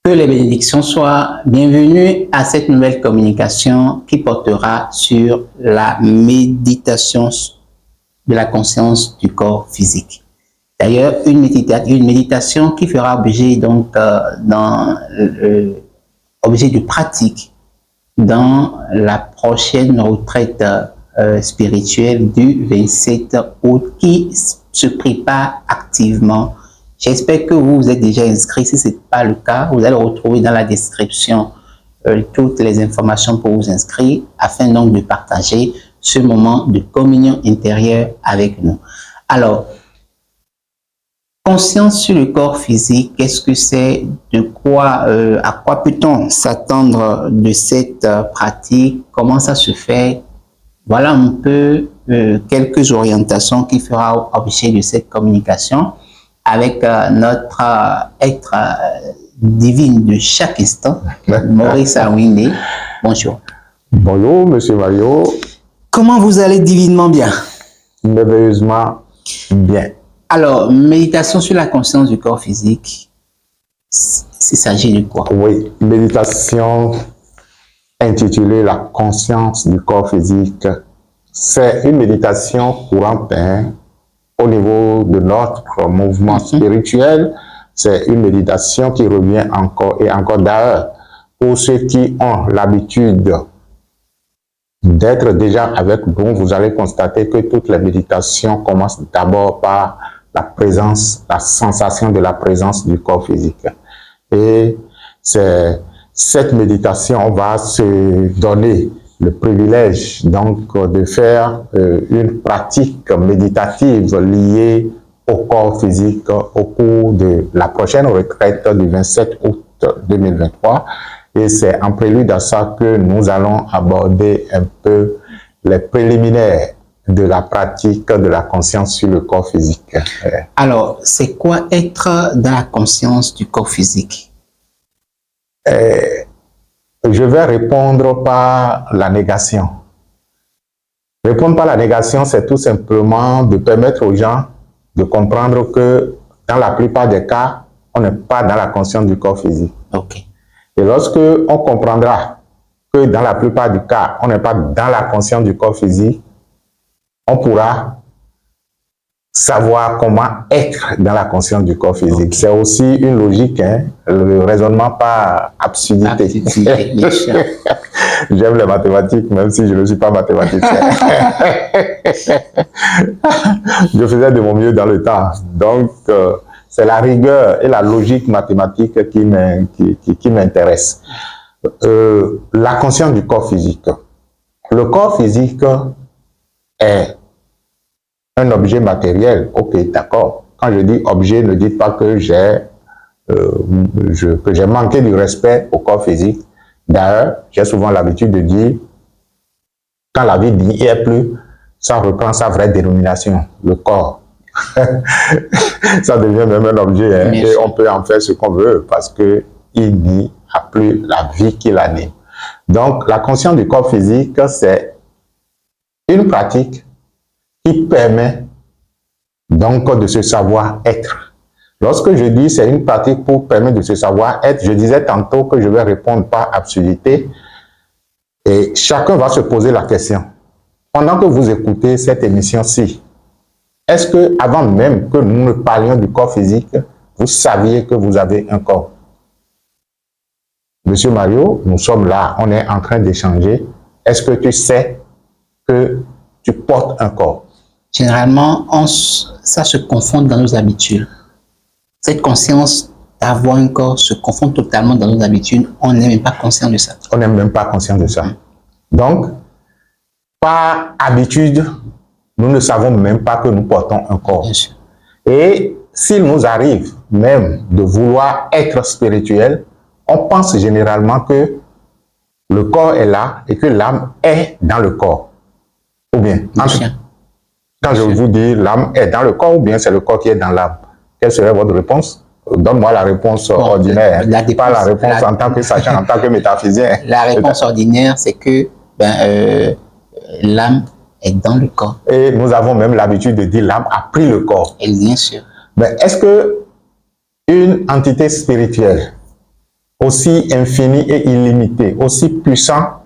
Que les bénédictions soient bienvenues à cette nouvelle communication qui portera sur la méditation de la conscience du corps physique. D'ailleurs, une méditation qui fera objet objet de pratique dans la prochaine retraite spirituelle du 27 août qui se prépare activement. J'espère que vous vous êtes déjà inscrit. Si ce n'est pas le cas, vous allez retrouver dans la description toutes les informations pour vous inscrire afin donc de partager ce moment de communion intérieure avec nous. Alors, conscience sur le corps physique, qu'est-ce que c'est? À quoi peut-on s'attendre de cette pratique? Comment ça se fait? Voilà un peu quelques orientations qui fera objet de cette communication avec notre être divin de chaque instant, Maurice Awinde. Bonjour. Bonjour, Monsieur Mario. Comment vous allez divinement bien? Merveilleusement bien. Alors, méditation sur la conscience du corps physique, il s'agit de quoi? Oui, méditation intitulée La conscience du corps physique. C'est une méditation courante au niveau de notre mouvement spirituel. C'est une méditation qui revient encore et encore. D'ailleurs, pour ceux qui ont l'habitude d'être déjà avec nous, vous allez constater que toutes les méditations commencent d'abord par la présence, la sensation de la présence du corps physique. Et c'est cette méditation va se donner le privilège donc de faire une pratique méditative liée au corps physique au cours de la prochaine retraite du 27 août 2023. Et c'est en prélude à ça que nous allons aborder un peu les préliminaires de la pratique de la conscience sur le corps physique. Alors, c'est quoi être dans la conscience du corps physique? Je vais répondre par la négation. Répondre par la négation, c'est tout simplement de permettre aux gens de comprendre que dans la plupart des cas, on n'est pas dans la conscience du corps physique. Ok. Et lorsque on comprendra que dans la plupart du cas, on n'est pas dans la conscience du corps physique, on pourra savoir comment être dans la conscience du corps physique. Okay. C'est aussi une logique, le raisonnement par absurdité. J'aime les mathématiques, même si je ne suis pas mathématicien. Je faisais de mon mieux dans le temps. Donc, c'est la rigueur et la logique mathématique qui m'intéresse. La conscience du corps physique. Le corps physique est un objet matériel. Ok, d'accord. Quand je dis objet, ne dites pas que j'ai manqué du respect au corps physique. D'ailleurs, j'ai souvent l'habitude de dire, quand la vie n'y est plus, ça reprend sa vraie dénomination, le corps. Ça devient même un objet, et on peut en faire ce qu'on veut parce qu'il n'y a plus la vie qui l'anime. Donc, la conscience du corps physique, c'est une pratique qui permet donc de se savoir être. Lorsque je dis c'est une pratique pour permettre de se savoir être, je disais tantôt que je vais répondre par absurdité et chacun va se poser la question. Pendant que vous écoutez cette émission-ci, est-ce que avant même que nous ne parlions du corps physique, vous saviez que vous avez un corps? Monsieur Mario, nous sommes là, on est en train d'échanger. Est-ce que tu sais que tu portes un corps? Généralement, ça se confond dans nos habitudes. Cette conscience d'avoir un corps se confond totalement dans nos habitudes. On n'est même pas conscient de ça. On n'est même pas conscient de ça. Donc, par habitude, nous ne savons même pas que nous portons un corps. Bien sûr. Et s'il nous arrive même de vouloir être spirituel, on pense généralement que le corps est là et que l'âme est dans le corps. Ou bien, quand je vous dis l'âme est dans le corps ou bien c'est le corps qui est dans l'âme, quelle serait votre réponse? Donne-moi la réponse ordinaire, pas la réponse en tant que sachant, en tant que métaphysicien. La réponse ordinaire, c'est que l'âme est dans le corps. Et nous avons même l'habitude de dire l'âme a pris le corps. Et bien sûr. Mais est-ce que une entité spirituelle aussi infini et illimité, aussi puissant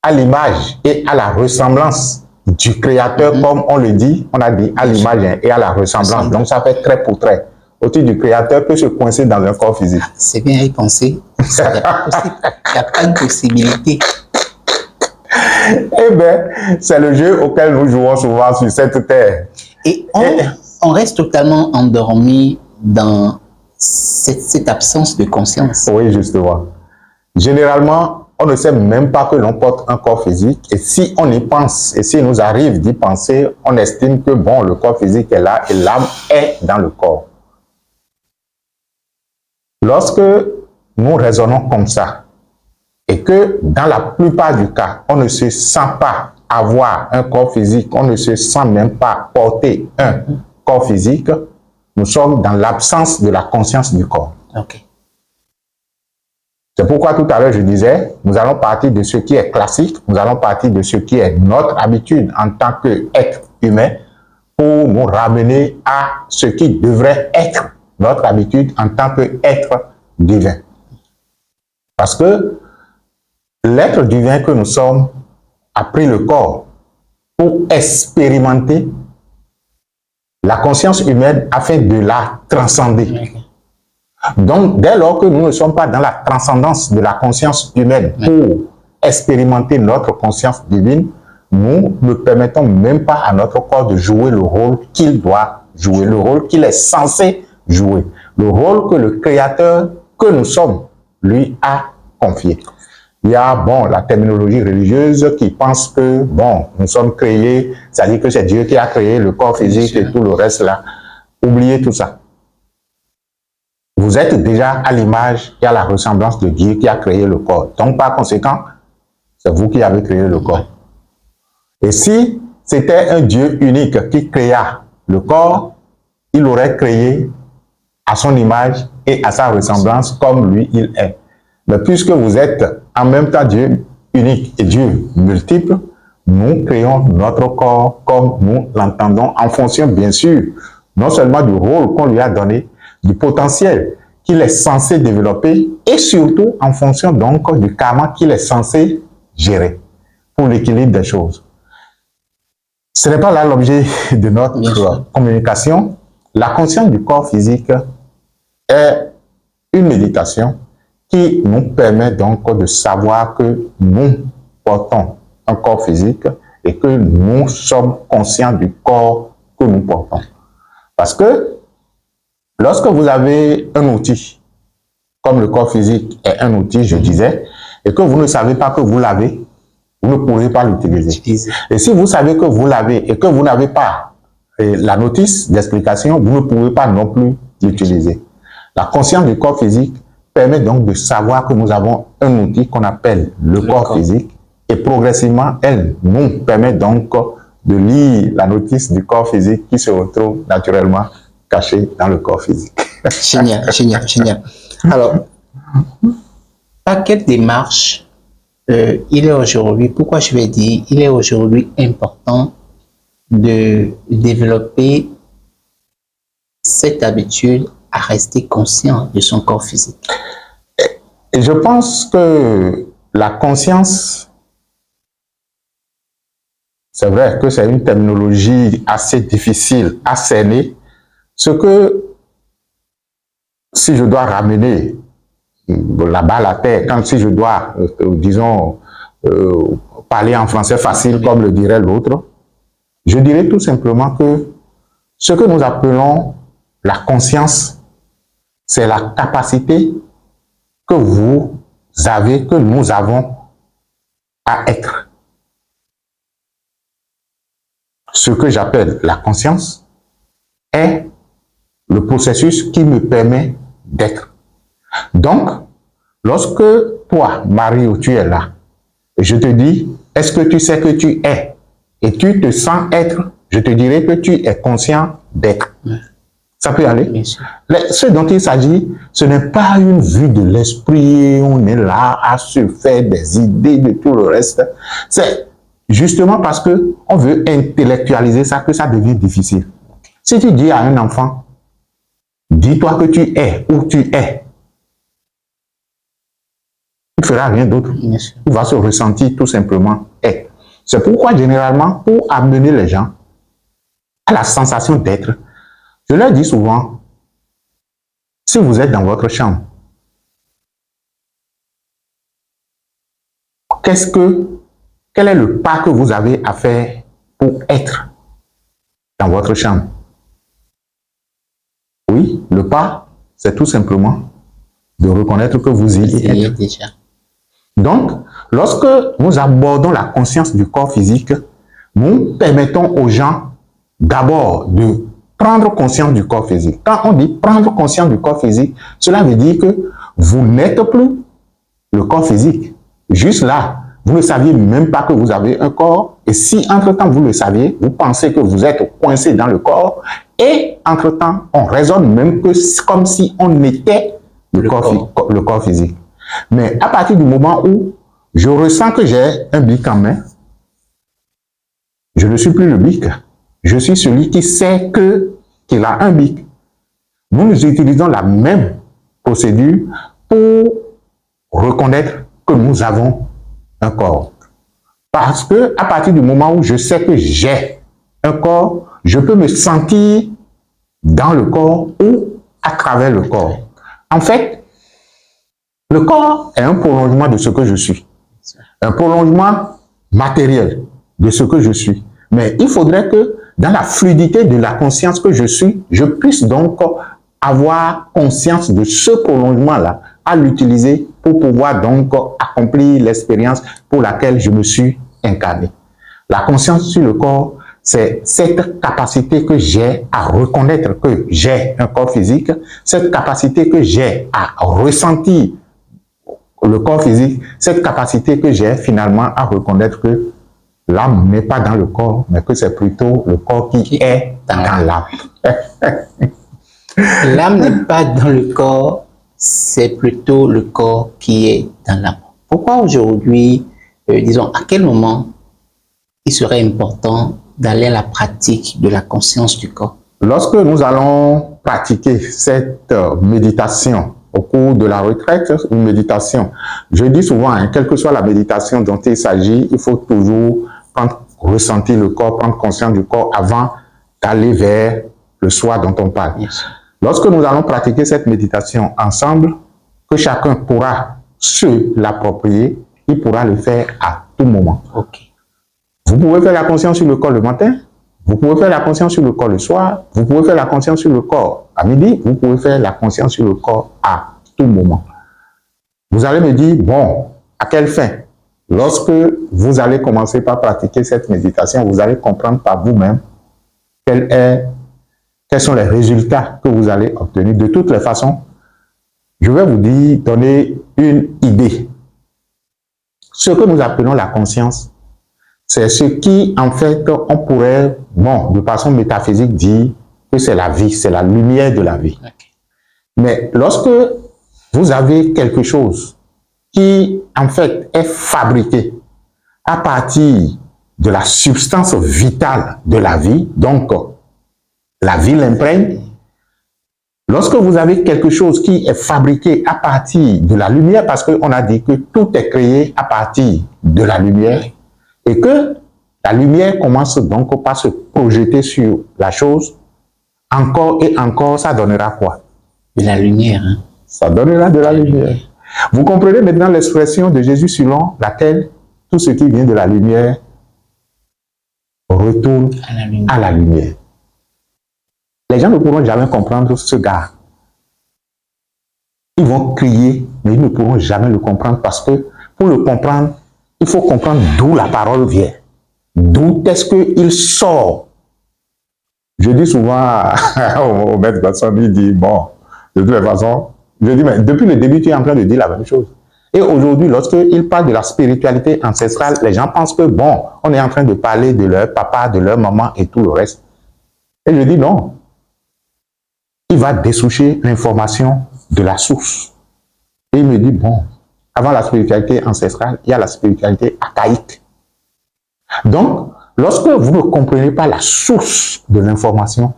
à l'image et à la ressemblance du Créateur, comme on le dit, on a dit à l'image et à la ressemblance. Donc ça fait trait pour trait. Au-dessus du Créateur peut se coincer dans un corps physique. C'est bien y penser. Il n'y a pas une possibilité. Eh bien, c'est le jeu auquel nous jouons souvent sur cette terre. Et on reste totalement endormi dans cette absence de conscience. Oui, justement. Généralement, on ne sait même pas que l'on porte un corps physique. Et si on y pense, et s'il nous arrive d'y penser, on estime que bon, le corps physique est là et l'âme est dans le corps. Lorsque nous raisonnons comme ça, et que dans la plupart du cas, on ne se sent pas avoir un corps physique, on ne se sent même pas porter un corps physique, nous sommes dans l'absence de la conscience du corps. Okay. C'est pourquoi tout à l'heure je disais, nous allons partir de ce qui est classique, nous allons partir de ce qui est notre habitude en tant qu'être humain pour nous ramener à ce qui devrait être notre habitude en tant qu'être divin. Parce que l'être divin que nous sommes a pris le corps pour expérimenter la conscience humaine afin de la transcender. Donc, dès lors que nous ne sommes pas dans la transcendance de la conscience humaine pour expérimenter notre conscience divine, nous ne permettons même pas à notre corps de jouer le rôle qu'il doit jouer, le rôle qu'il est censé jouer, le rôle que le Créateur que nous sommes lui a confié. Il y a, bon, la terminologie religieuse qui pense que, bon, nous sommes créés, c'est-à-dire que c'est Dieu qui a créé le corps physique et tout le reste là. Oubliez tout ça. Vous êtes déjà à l'image et à la ressemblance de Dieu qui a créé le corps. Donc, par conséquent, c'est vous qui avez créé le corps. Et si c'était un Dieu unique qui créa le corps, il aurait créé à son image et à sa ressemblance comme lui il est. Mais puisque vous êtes en même temps Dieu unique et Dieu multiple, nous créons notre corps comme nous l'entendons en fonction, bien sûr, non seulement du rôle qu'on lui a donné, du potentiel qu'il est censé développer et surtout en fonction donc du karma qu'il est censé gérer pour l'équilibre des choses. Ce n'est pas là l'objet de notre communication. La conscience du corps physique est une méditation qui nous permet donc de savoir que nous portons un corps physique et que nous sommes conscients du corps que nous portons. Parce que lorsque vous avez un outil, comme le corps physique est un outil, je disais, et que vous ne savez pas que vous l'avez, vous ne pourrez pas l'utiliser. Et si vous savez que vous l'avez et que vous n'avez pas la notice d'explication, vous ne pouvez pas non plus l'utiliser. La conscience du corps physique permet donc de savoir que nous avons un outil qu'on appelle le corps physique et progressivement, elle nous permet donc de lire la notice du corps physique qui se retrouve naturellement cachée dans le corps physique. Génial, génial, génial. Alors, par quelle démarche il est aujourd'hui, pourquoi je vais dire, il est aujourd'hui important de développer cette habitude à rester conscient de son corps physique? Et je pense que la conscience, c'est vrai que c'est une terminologie assez difficile à cerner. Ce que, si je dois ramener la balle à terre, quand si je dois, disons, parler en français facile comme le dirait l'autre, je dirais tout simplement que ce que nous appelons la conscience, c'est la capacité que vous avez, que nous avons à être. Ce que j'appelle la conscience est le processus qui me permet d'être. Donc, lorsque toi, Mario, tu es là, et je te dis, est-ce que tu sais que tu es? Et tu te sens être, je te dirais que tu es conscient d'être. Ça peut aller. Ce dont il s'agit, ce n'est pas une vue de l'esprit, on est là à se faire des idées de tout le reste. C'est justement parce qu'on veut intellectualiser ça que ça devient difficile. Si tu dis à un enfant, dis-toi que tu es où tu es, Il ne fera rien d'autre. Bien sûr. Il va se ressentir tout simplement être. C'est pourquoi, généralement, pour amener les gens à la sensation d'être, je leur dis souvent, si vous êtes dans votre chambre, quel est le pas que vous avez à faire pour être dans votre chambre? Oui, le pas, c'est tout simplement de reconnaître que vous y êtes. Déjà. Donc, lorsque nous abordons la conscience du corps physique, nous permettons aux gens d'abord de prendre conscience du corps physique. Quand on dit prendre conscience du corps physique, cela veut dire que vous n'êtes plus le corps physique. Juste là, vous ne saviez même pas que vous avez un corps. Et si entre-temps vous le saviez, vous pensez que vous êtes coincé dans le corps. Et entre-temps, on raisonne même que comme si on était le corps physique. Mais à partir du moment où je ressens que j'ai un bic en main, je ne suis plus le bic. Je suis celui qui sait qu'il a un bic. Nous utilisons la même procédure pour reconnaître que nous avons un corps. Parce que à partir du moment où je sais que j'ai un corps, je peux me sentir dans le corps ou à travers le corps. En fait, le corps est un prolongement de ce que je suis. Un prolongement matériel de ce que je suis. Mais il faudrait que dans la fluidité de la conscience que je suis, je puisse donc avoir conscience de ce prolongement-là, à l'utiliser pour pouvoir donc accomplir l'expérience pour laquelle je me suis incarné. La conscience sur le corps, c'est cette capacité que j'ai à reconnaître que j'ai un corps physique, cette capacité que j'ai à ressentir le corps physique, cette capacité que j'ai finalement à reconnaître que l'âme n'est pas dans le corps, mais que c'est plutôt le corps qui est dans l'âme. L'âme n'est pas dans le corps, c'est plutôt le corps qui est dans l'âme. Pourquoi aujourd'hui, disons, à quel moment il serait important d'aller à la pratique de la conscience du corps? Lorsque nous allons pratiquer cette méditation au cours de la retraite, une méditation, je dis souvent, hein, quelle que soit la méditation dont il s'agit, il faut toujours ressentir le corps, prendre conscience du corps avant d'aller vers le soi dont on parle. Yes. Lorsque nous allons pratiquer cette méditation ensemble, que chacun pourra se l'approprier, il pourra le faire à tout moment. Okay. Vous pouvez faire la conscience sur le corps le matin, vous pouvez faire la conscience sur le corps le soir, vous pouvez faire la conscience sur le corps à midi, vous pouvez faire la conscience sur le corps à tout moment. Vous allez me dire, bon, à quelle fin? Lorsque vous allez commencer par pratiquer cette méditation, vous allez comprendre par vous-même quels sont les résultats que vous allez obtenir. De toutes les façons, je vais vous donner une idée. Ce que nous appelons la conscience, c'est ce qui, en fait, on pourrait, bon, de façon métaphysique, dire que c'est la vie, c'est la lumière de la vie. Okay. Mais lorsque vous avez quelque chose qui, en fait, est fabriqué à partir de la substance vitale de la vie, donc la vie l'imprègne, lorsque vous avez quelque chose qui est fabriqué à partir de la lumière, parce qu'on a dit que tout est créé à partir de la lumière, et que la lumière commence donc par se projeter sur la chose, encore et encore, ça donnera quoi? De la lumière. Hein? Ça donnera de la lumière. Vous comprenez maintenant l'expression de Jésus selon laquelle tout ce qui vient de la lumière retourne à la lumière. Les gens ne pourront jamais comprendre ce gars. Ils vont crier, mais ils ne pourront jamais le comprendre parce que pour le comprendre, il faut comprendre d'où la parole vient. D'où est-ce qu'il sort. Je dis souvent au maître Batson, il dit, bon, de toute façon, je dis, mais depuis le début, tu es en train de dire la même chose. Et aujourd'hui, lorsqu'il parle de la spiritualité ancestrale, les gens pensent que, bon, on est en train de parler de leur papa, de leur maman et tout le reste. Et je dis non. Il va dessoucher l'information de la source. Et il me dit, bon, avant la spiritualité ancestrale, il y a la spiritualité archaïque. Donc, lorsque vous ne comprenez pas la source de l'information,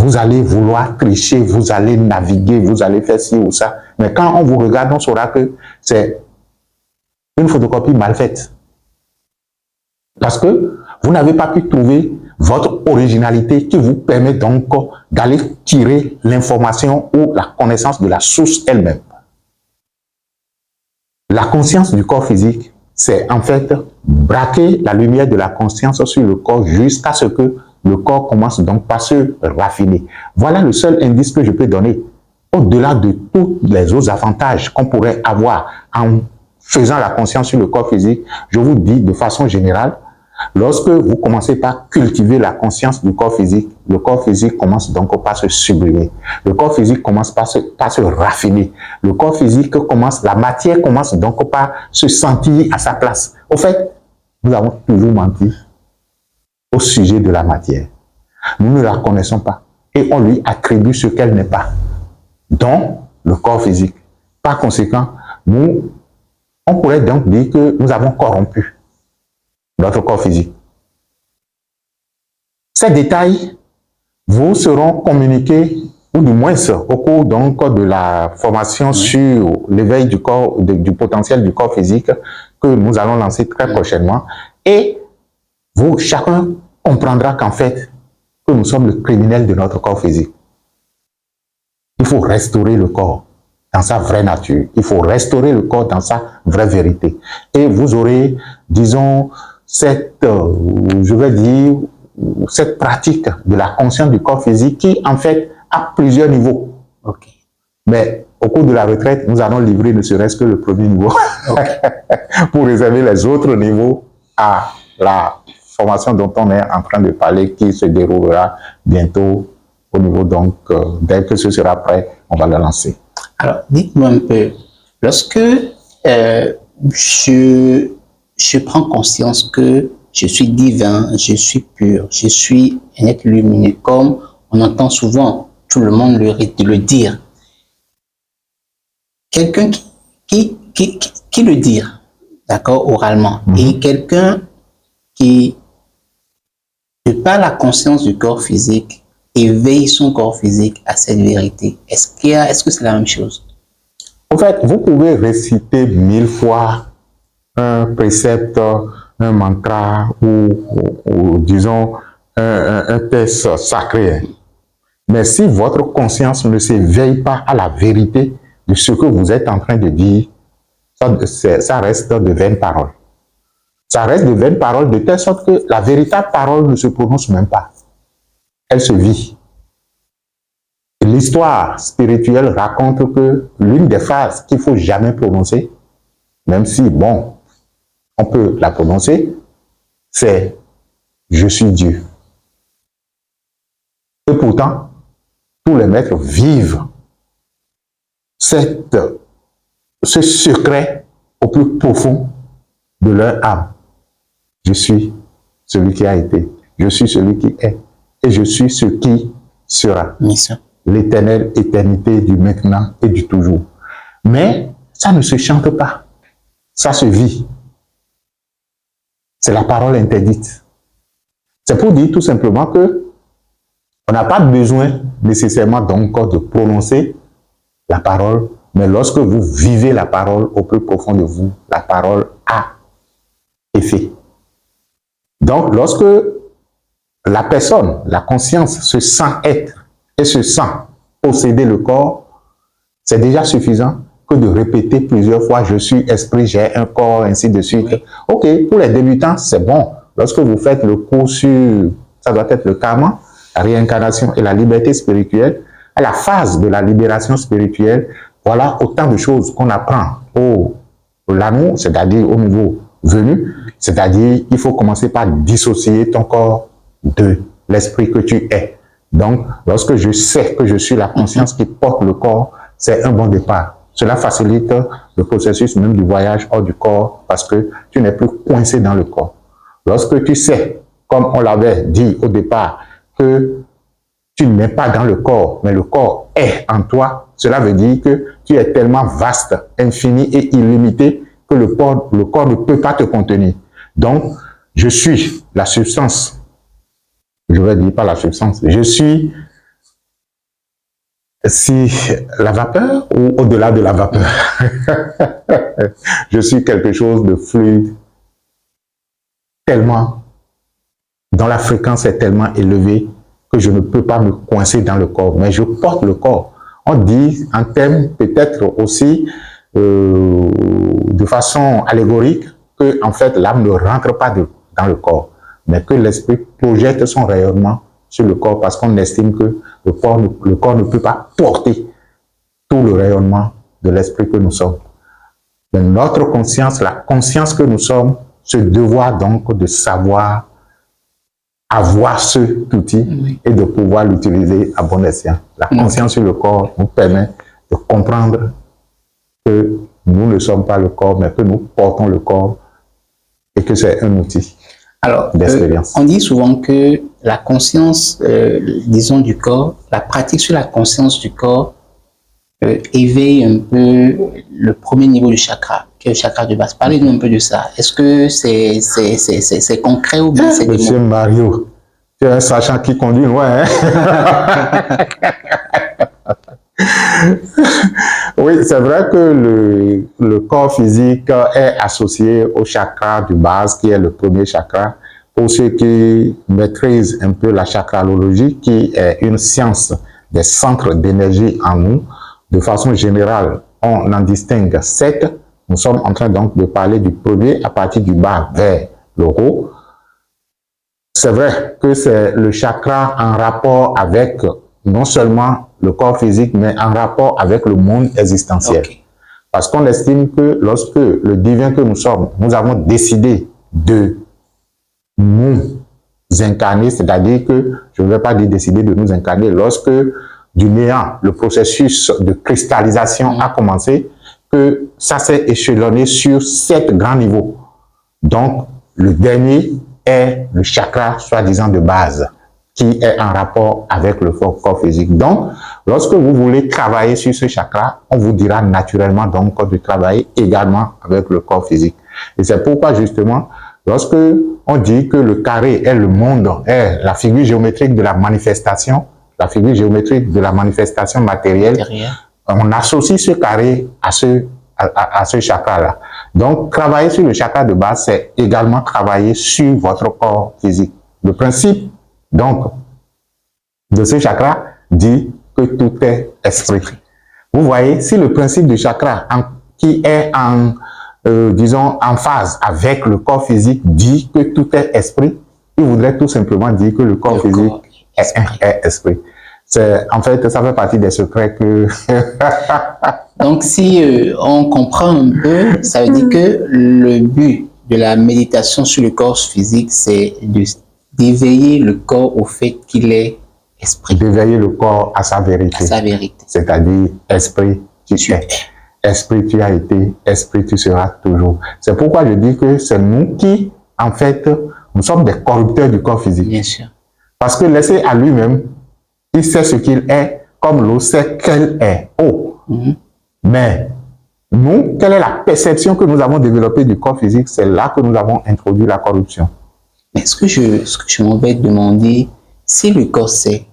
vous allez vouloir tricher, vous allez naviguer, vous allez faire ci ou ça. Mais quand on vous regarde, on saura que c'est une photocopie mal faite. Parce que vous n'avez pas pu trouver votre originalité qui vous permet donc d'aller tirer l'information ou la connaissance de la source elle-même. La conscience du corps physique, c'est en fait braquer la lumière de la conscience sur le corps jusqu'à ce que le corps commence donc par se raffiner. Voilà le seul indice que je peux donner. Au-delà de tous les autres avantages qu'on pourrait avoir en faisant la conscience sur le corps physique, je vous dis de façon générale, lorsque vous commencez par cultiver la conscience du corps physique, le corps physique commence donc par se sublimer. Le corps physique commence par se raffiner. Le corps physique commence, la matière commence donc par se sentir à sa place. Au fait, nous avons toujours menti au sujet de la matière. Nous ne la connaissons pas et on lui attribue ce qu'elle n'est pas, dont le corps physique. Par conséquent, on pourrait donc dire que nous avons corrompu notre corps physique. Ces détails vous seront communiqués, ou du moins au cours donc de la formation sur l'éveil du corps, du potentiel du corps physique que nous allons lancer très prochainement. Et chacun comprendra qu'en fait, que nous sommes le criminel de notre corps physique. Il faut restaurer le corps dans sa vraie nature. Il faut restaurer le corps dans sa vraie vérité. Et vous aurez, disons, cette pratique de la conscience du corps physique qui, en fait, a plusieurs niveaux. Okay. Mais au cours de la retraite, nous allons livrer ne serait-ce que le premier niveau pour réserver les autres niveaux à la formation dont on est en train de parler qui se déroulera bientôt au niveau donc, dès que ce sera prêt, on va le lancer. Alors, dites-moi un peu, lorsque je prends conscience que je suis divin, je suis pur, je suis un être lumineux, comme on entend souvent tout le monde le dire. Quelqu'un qui le dit, d'accord, oralement, et quelqu'un qui, de par la conscience du corps physique, éveille son corps physique à cette vérité. Est-ce que c'est la même chose? En fait, vous pouvez réciter 1000 fois un précepte, un mantra ou disons un texte sacré. Mais si votre conscience ne s'éveille pas à la vérité de ce que vous êtes en train de dire, ça reste de vaines paroles. Ça reste de vaines paroles de telle sorte que la véritable parole ne se prononce même pas. Elle se vit. L'histoire spirituelle raconte que l'une des phrases qu'il ne faut jamais prononcer, même si, bon, on peut la prononcer, c'est « Je suis Dieu ». Et pourtant, tous les maîtres vivent ce secret au plus profond de leur âme. Je suis celui qui a été, je suis celui qui est, et je suis ce qui sera. L'éternelle éternité du maintenant et du toujours. Mais ça ne se chante pas, ça se vit. C'est la parole interdite. C'est pour dire tout simplement que on n'a pas besoin nécessairement donc de prononcer la parole, mais lorsque vous vivez la parole au plus profond de vous, la parole a effet. Donc, lorsque la personne, la conscience se sent être et se sent posséder le corps, c'est déjà suffisant que de répéter plusieurs fois « je suis esprit, j'ai un corps », ainsi de suite. Oui. Ok, pour les débutants, c'est bon. Lorsque vous faites le cours sur, ça doit être le karma, la réincarnation et la liberté spirituelle, à la phase de la libération spirituelle, voilà autant de choses qu'on apprend au l'amour, c'est-à-dire au niveau venu, c'est-à-dire il faut commencer par dissocier ton corps de l'esprit que tu es. Donc, lorsque je sais que je suis la conscience qui porte le corps, c'est un bon départ. Cela facilite le processus même du voyage hors du corps parce que tu n'es plus coincé dans le corps. Lorsque tu sais, comme on l'avait dit au départ, que tu n'es pas dans le corps, mais le corps est en toi, cela veut dire que tu es tellement vaste, infini et illimité que le corps ne peut pas te contenir. Donc, je suis la substance. Je vais dire pas la substance. Je suis si la vapeur ou au-delà de la vapeur. Je suis quelque chose de fluide, tellement, dont la fréquence est tellement élevée que je ne peux pas me coincer dans le corps, mais je porte le corps. On dit en termes peut-être aussi de façon allégorique que en fait l'âme ne rentre pas dans le corps, mais que l'esprit projette son rayonnement sur le corps parce qu'on estime que le corps ne peut pas porter tout le rayonnement de l'esprit que nous sommes. Mais notre conscience, la conscience que nous sommes, se doit donc de savoir avoir cet outil et de pouvoir l'utiliser à bon escient. La conscience sur le corps nous permet de comprendre que nous ne sommes pas le corps, mais que nous portons le corps et que c'est un outil. Alors, on dit souvent que la conscience, disons, du corps, la pratique sur la conscience du corps éveille un peu le premier niveau du chakra, qui est le chakra de base. Parlez-nous un peu de ça. Est-ce que c'est concret ou bien c'est... Monsieur Mario, tu es un sachant qui conduit loin, hein? Oui, c'est vrai que le corps physique est associé au chakra de base, qui est le premier chakra. Pour ceux qui maîtrisent un peu la chakralogie, qui est une science des centres d'énergie en nous, de façon générale, on en distingue 7. Nous sommes en train donc de parler du premier à partir du bas vers le haut. C'est vrai que c'est le chakra en rapport avec non seulement le corps physique, mais en rapport avec le monde existentiel. Okay. Parce qu'on estime que lorsque le divin que nous sommes, nous avons décidé de nous incarner, c'est-à-dire que, je ne vais pas dire décider de nous incarner, lorsque du néant, le processus de cristallisation a commencé, que ça s'est échelonné sur 7 grands niveaux. Donc, le dernier est le chakra soi-disant de base, qui est en rapport avec le corps physique. Donc, lorsque vous voulez travailler sur ce chakra, on vous dira naturellement donc de travailler également avec le corps physique. Et c'est pourquoi justement, lorsque on dit que le carré est le monde, est la figure géométrique de la manifestation matérielle, on associe ce carré à ce chakra-là. Donc, travailler sur le chakra de base, c'est également travailler sur votre corps physique. Le principe, donc, de ce chakra dit que tout est esprit. Vous voyez, si le principe du chakra qui est disons, en phase avec le corps physique dit que tout est esprit, il voudrait tout simplement dire que le corps physique est esprit. En fait, ça fait partie des secrets que... Donc, si on comprend un peu, ça veut dire que le but de la méditation sur le corps physique, c'est d'éveiller le corps au fait qu'il est esprit. D'éveiller le corps à sa vérité. À sa vérité. C'est-à-dire, esprit, tu es. Esprit, tu as été. Esprit, tu seras toujours. C'est pourquoi je dis que c'est nous qui, en fait, nous sommes des corrupteurs du corps physique. Bien sûr. Parce que laissé à lui-même, il sait ce qu'il est, comme l'eau sait qu'elle est eau. Mais nous, quelle est la perception que nous avons développée du corps physique? C'est là que nous avons introduit la corruption. Mais ce que je m'en vais demander, si le corps sait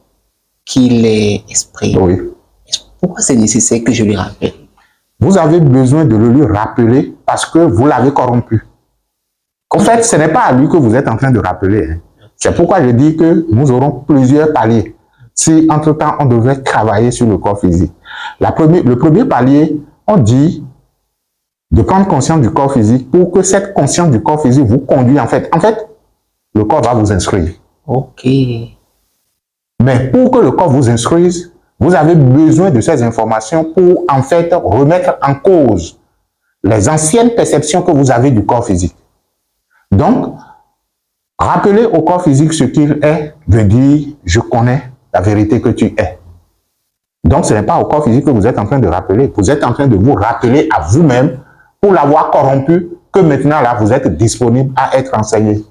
qu'il est esprit, oui. Pourquoi c'est nécessaire que je lui rappelle? Vous avez besoin de le lui rappeler parce que vous l'avez corrompu. En fait, ce n'est pas à lui que vous êtes en train de rappeler. Hein. C'est pourquoi je dis que nous aurons plusieurs paliers. Si, entre-temps, on devait travailler sur le corps physique. Le premier palier, on dit de prendre conscience du corps physique pour que cette conscience du corps physique vous conduise en fait. En fait, le corps va vous instruire. Ok. Mais pour que le corps vous instruise, vous avez besoin de ces informations pour en fait remettre en cause les anciennes perceptions que vous avez du corps physique. Donc, rappeler au corps physique ce qu'il est veut dire je connais la vérité que tu es. Donc, ce n'est pas au corps physique que vous êtes en train de rappeler. Vous êtes en train de vous rappeler à vous-même pour l'avoir corrompu, que maintenant, là, vous êtes disponible à être enseigné.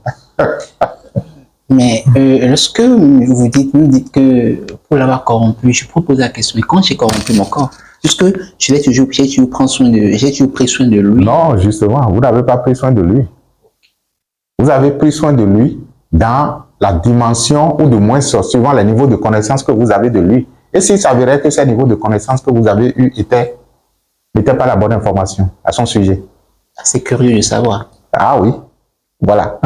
Mais lorsque nous dites que pour l'avoir corrompu, je propose la question, mais quand j'ai corrompu mon corps, puisque j'ai toujours pris soin de lui. Non, justement, vous n'avez pas pris soin de lui. Vous avez pris soin de lui dans la dimension, ou de moins suivant les niveaux de connaissance que vous avez de lui. Et s'il s'avérait que ces niveaux de connaissances que vous avez eus n'étaient pas la bonne information à son sujet? C'est curieux de savoir. Ah oui, voilà.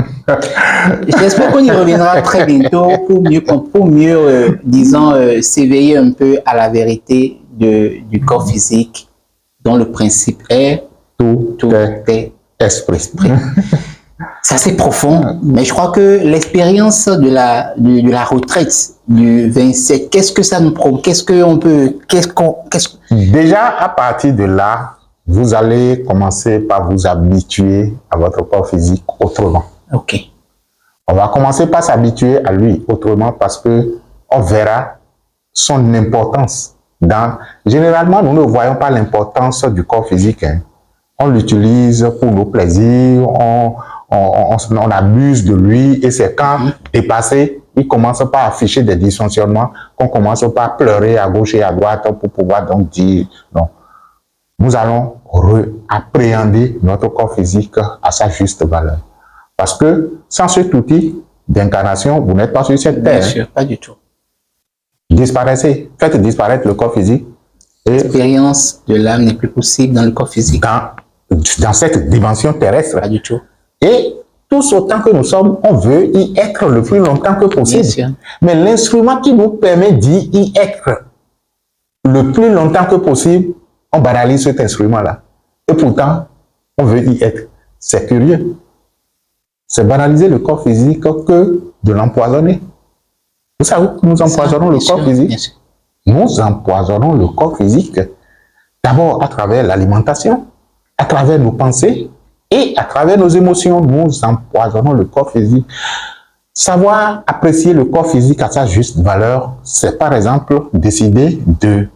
J'espère qu'on y reviendra très bientôt pour mieux disons, s'éveiller un peu à la vérité du corps physique dont le principe est Tout est esprit. C'est assez profond, mais je crois que l'expérience de la retraite du 27, qu'est-ce que ça nous provoque? Déjà, à partir de là, vous allez commencer par vous habituer à votre corps physique autrement. Ok. On va commencer par s'habituer à lui autrement parce que on verra son importance. Généralement, nous ne voyons pas l'importance du corps physique. Hein. On l'utilise pour nos plaisirs, on abuse de lui et c'est quand dépassé, il commence par afficher des dysfonctionnements qu'on commence par pleurer à gauche et à droite pour pouvoir donc dire non. Nous allons appréhender notre corps physique à sa juste valeur. Parce que sans cet outil d'incarnation, vous n'êtes pas sur cette terre. Bien sûr, pas du tout. Disparaissez, faites disparaître le corps physique. L'expérience de l'âme n'est plus possible dans le corps physique. Dans cette dimension terrestre. Pas du tout. Et tous autant que nous sommes, on veut y être le plus longtemps que possible. Bien sûr. Mais l'instrument qui nous permet d'y être le plus longtemps que possible, on banalise cet instrument-là. Et pourtant, on veut y être. C'est curieux. C'est banaliser le corps physique que de l'empoisonner. Vous savez que nous empoisonnons le corps physique? Nous empoisonnons le corps physique d'abord à travers l'alimentation, à travers nos pensées et à travers nos émotions. Nous empoisonnons le corps physique. Savoir apprécier le corps physique à sa juste valeur, c'est par exemple décider de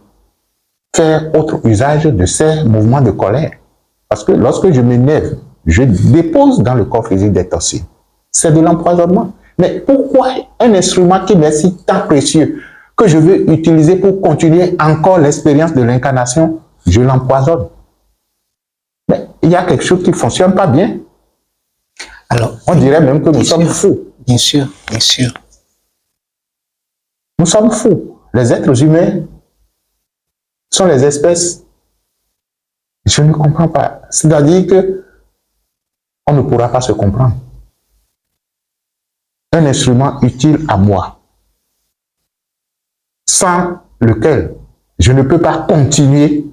faire autre usage de ces mouvements de colère. Parce que lorsque je m'énerve, je dépose dans le corps physique des toxines. C'est de l'empoisonnement. Mais pourquoi un instrument qui m'est si tant précieux que je veux utiliser pour continuer encore l'expérience de l'incarnation, je l'empoisonne? Mais il y a quelque chose qui ne fonctionne pas bien. Alors, on dirait même que nous sommes fous. Bien sûr, bien sûr. Nous sommes fous. Les êtres humains sont les espèces. Je ne comprends pas. C'est-à-dire que on ne pourra pas se comprendre. Un instrument utile à moi, sans lequel je ne peux pas continuer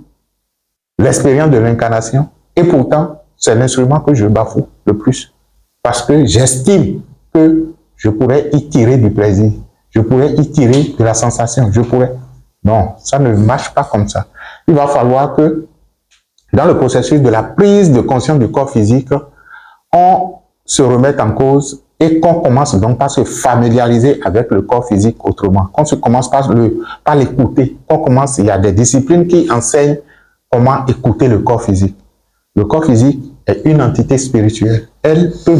l'expérience de l'incarnation, et pourtant, c'est l'instrument que je bafoue le plus. Parce que j'estime que je pourrais y tirer du plaisir, je pourrais y tirer de la sensation, je pourrais... Non, ça ne marche pas comme ça. Il va falloir que, dans le processus de la prise de conscience du corps physique, on se remette en cause et qu'on commence donc par se familiariser avec le corps physique autrement. Qu'on se commence par l'écouter. Qu'on commence, il y a des disciplines qui enseignent comment écouter le corps physique. Le corps physique est une entité spirituelle. Elle peut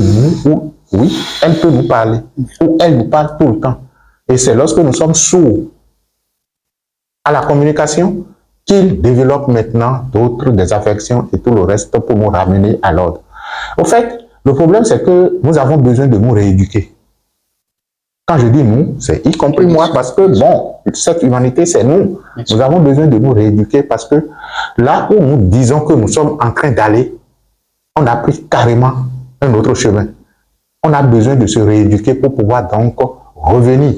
elle peut nous parler, ou elle nous parle tout le temps. Et c'est lorsque nous sommes sourds à la communication qu'il développe maintenant d'autres, des affections et tout le reste pour nous ramener à l'ordre. Au fait, le problème, c'est que nous avons besoin de nous rééduquer. Quand je dis nous, c'est y compris moi, parce que, bon, cette humanité, c'est nous. Nous avons besoin de nous rééduquer parce que là où nous disons que nous sommes en train d'aller, on a pris carrément un autre chemin. On a besoin de se rééduquer pour pouvoir donc revenir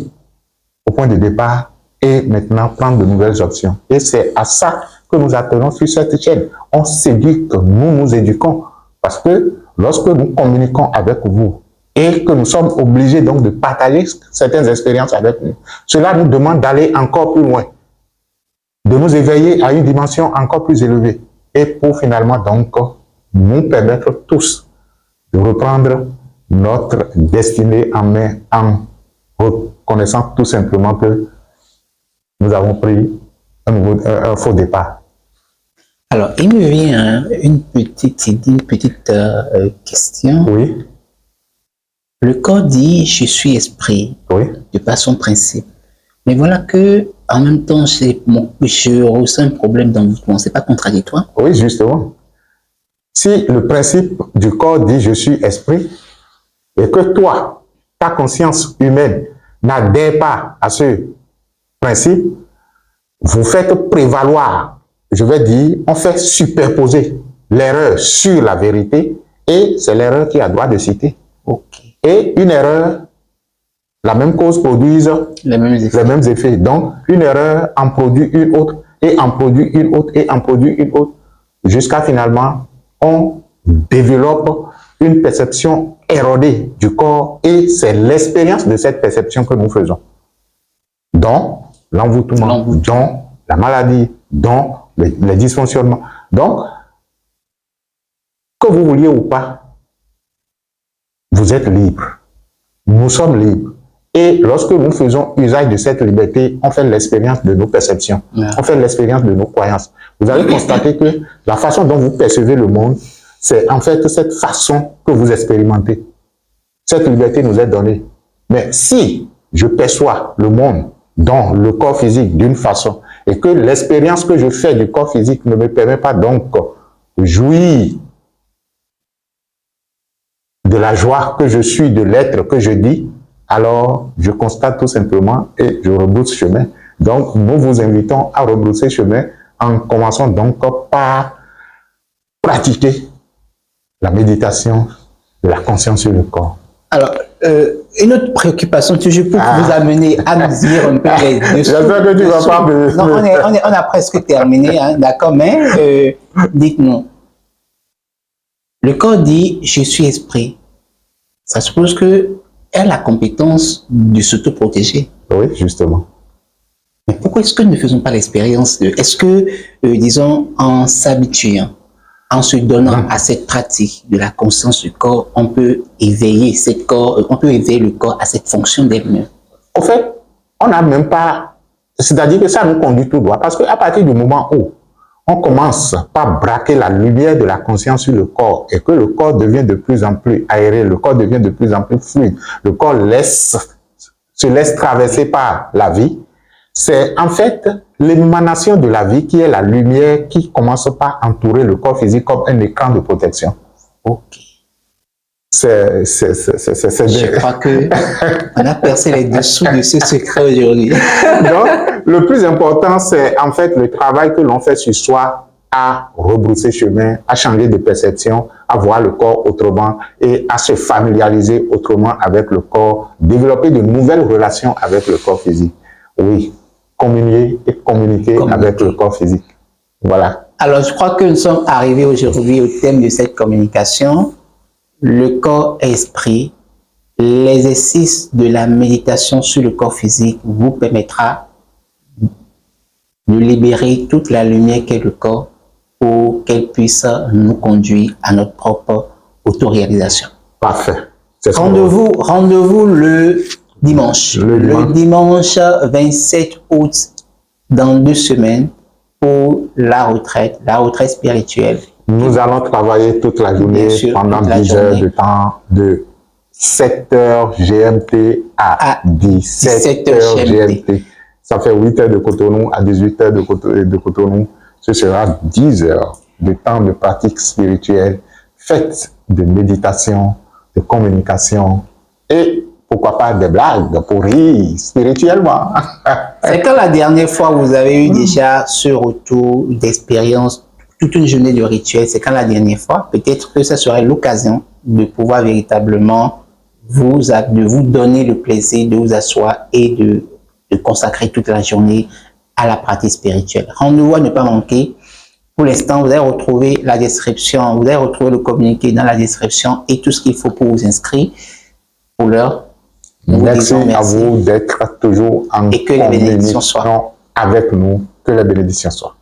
au point de départ et maintenant prendre de nouvelles options. Et c'est à ça que nous attendons sur cette chaîne. On s'éduque, nous nous éduquons. Parce que lorsque nous communiquons avec vous et que nous sommes obligés donc de partager certaines expériences avec nous, cela nous demande d'aller encore plus loin, de nous éveiller à une dimension encore plus élevée et pour finalement donc nous permettre tous de reprendre notre destinée en main en reconnaissant tout simplement que nous avons pris un faux départ. Alors, il me vient une petite idée, une petite question. Oui. Le corps dit « je suis esprit » de par son principe. Mais voilà que, en même temps, je ressens un problème dans votre monde. C'est pas contradictoire? Oui, justement. Si le principe du corps dit « je suis esprit » et que toi, ta conscience humaine n'adhère pas à ce principe, vous faites prévaloir, je vais dire, on fait superposer l'erreur sur la vérité et c'est l'erreur qui a droit de citer. Ok. Et une erreur, la même cause produise Les mêmes effets. les mêmes effets. Donc, une erreur en produit une autre, et en produit une autre, et en produit une autre, jusqu'à finalement, on développe une perception érodée du corps, et c'est l'expérience de cette perception que nous faisons. Donc, l'envoûtement, donc la maladie, donc les dysfonctionnements. Donc, que vous vouliez ou pas, vous êtes libre. Nous sommes libres. Et lorsque nous faisons usage de cette liberté, on fait l'expérience de nos perceptions, on fait l'expérience de nos croyances. Vous allez constater que la façon dont vous percevez le monde, c'est en fait cette façon que vous expérimentez. Cette liberté nous est donnée. Mais si je perçois le monde dans le corps physique d'une façon et que l'expérience que je fais du corps physique ne me permet pas donc de jouir de la joie que je suis, de l'être que je dis, alors je constate tout simplement et je rebrousse chemin. Donc, nous vous invitons à rebrousser chemin en commençant donc par pratiquer la méditation de la conscience sur le corps. Alors, une autre préoccupation, toujours pour vous amener à nous dire un peu les dessous. J'espère que tu vas pas me... Non, on a presque terminé, hein, d'accord, mais dites-nous. Le corps dit « je suis esprit ». Ça suppose qu'elle a la compétence de s'auto-protéger. Oui, justement. Mais pourquoi est-ce que nous ne faisons pas l'expérience de... Est-ce que, disons, en s'habituant, en se donnant à cette pratique de la conscience du corps, on peut éveiller le corps à cette fonction d'elle-même? Au fait, on n'a même pas... C'est-à-dire que ça nous conduit tout droit. Parce qu'à partir du moment où on commence par braquer la lumière de la conscience sur le corps et que le corps devient de plus en plus aéré, le corps devient de plus en plus fluide, le corps se laisse traverser par la vie, c'est en fait l'émanation de la vie qui est la lumière qui commence par entourer le corps physique comme un écran de protection. Ok. Je crois qu'on a percé les dessous de ce secret aujourd'hui. Donc, le plus important, c'est en fait le travail que l'on fait sur soi à rebrousser chemin, à changer de perception, à voir le corps autrement et à se familiariser autrement avec le corps, développer de nouvelles relations avec le corps physique. Oui, communier et communiquer avec le corps physique. Voilà. Alors, je crois que nous sommes arrivés aujourd'hui au thème de cette communication. Le corps-esprit, l'exercice de la méditation sur le corps physique vous permettra de libérer toute la lumière qu'est le corps pour qu'elle puisse nous conduire à notre propre autoréalisation. Parfait. Rendez-vous le dimanche. Le dimanche 27 août, dans 2 semaines, pour la retraite spirituelle. Nous allons travailler toute la journée pendant 10 heures de temps, de 7h GMT à 17h GMT. Ça fait 8 heures de Cotonou à 18 heures de Cotonou. Ce sera 10 heures de temps de pratique spirituelle, faite de méditation, de communication et pourquoi pas des blagues pour rire spirituellement. C'est quand la dernière fois vous avez eu déjà ce retour d'expérience, toute une journée de rituel, c'est quand la dernière fois? Peut-être que ça serait l'occasion de pouvoir véritablement vous donner le plaisir de vous asseoir et de consacrer toute la journée à la pratique spirituelle. Rendez-vous à ne pas manquer. Pour l'instant, vous allez retrouver la description, vous allez retrouver le communiqué dans la description et tout ce qu'il faut pour vous inscrire. Pour l'heure, merci à vous d'être toujours en et que les bénédictions soient avec nous. Que la bénédiction soit.